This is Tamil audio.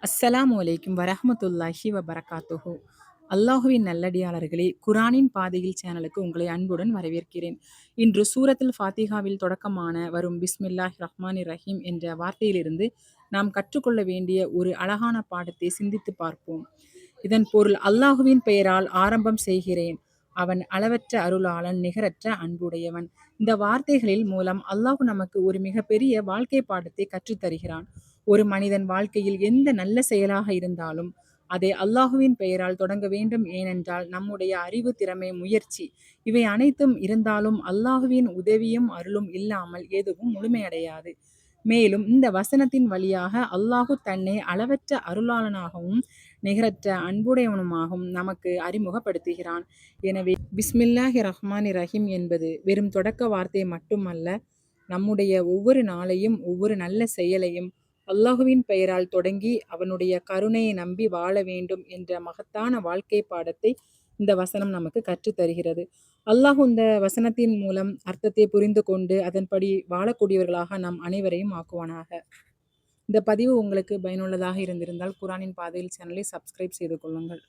அஸ்ஸலாமு அலைக்கும் வரஹ்மத்துல்லாஹி வபரகாத்துஹு. அல்லாஹுவின் நல்லடியாளர்களே, குரானின் பாதையில் சேனலுக்கு உங்களை அன்புடன் வரவேற்கிறேன். இன்று சூரத்துல் ஃபாத்திஹாவில் தொடக்கமான வரும் பிஸ்மில்லாஹ் ரஹ்மானிர் ரஹீம் என்ற வார்த்தையிலிருந்து நாம் கற்றுக்கொள்ள வேண்டிய ஒரு அழகான பாடத்தை சிந்தித்து பார்ப்போம். இதன் பொருள், அல்லாஹுவின் பெயரால் ஆரம்பம் செய்கிறேன். அவன் அளவற்ற அருளாளன், நிகரற்ற அன்புடையவன். இந்த வார்த்தைகளில் மூலம் அல்லாஹ் நமக்கு ஒரு மிகப்பெரிய வாழ்க்கை பாடத்தை கற்றுத் தருகிறான். ஒரு மனிதன் வாழ்க்கையில் எந்த நல்ல செயலாக இருந்தாலும் அதை அல்லாஹுவின் பெயரால் தொடங்க வேண்டும். ஏனென்றால் நம்முடைய அறிவு, திறமை, முயற்சி இவை அனைத்தும் இருந்தாலும் அல்லாஹுவின் உதவியும் அருளும் இல்லாமல் எதுவும் முழுமையடையாது. மேலும் இந்த வசனத்தின் வழியாக அல்லாஹு தன்னை அளவற்ற அருளாளனாகவும் நிகரற்ற அன்புடையவனுமாகவும் நமக்கு அறிமுகப்படுத்துகிறான். எனவே பிஸ்மில்லாஹி ரஹ்மானி ரஹீம் என்பது வெறும் தொடக்க வார்த்தை மட்டுமல்ல, நம்முடைய ஒவ்வொரு நாளையும், ஒவ்வொரு நல்ல செயலையும் அல்லாஹுவின் பெயரால் தொடங்கி அவனுடைய கருணையை நம்பி வாழ வேண்டும் என்ற மகத்தான வாழ்க்கை பாடத்தை இந்த வசனம் நமக்கு கற்றுத் தருகிறது. அல்லாஹ் இந்த வசனத்தின் மூலம் அர்த்தத்தை புரிந்து கொண்டு அதன்படி வாழக்கூடியவர்களாக நாம் அனைவரையும் ஆக்குவானாக. இந்த பதிவு உங்களுக்கு பயனுள்ளதாக இருந்திருந்தால் குரானின் பாதையில் சேனலை சப்ஸ்கிரைப் செய்து கொள்ளுங்கள்.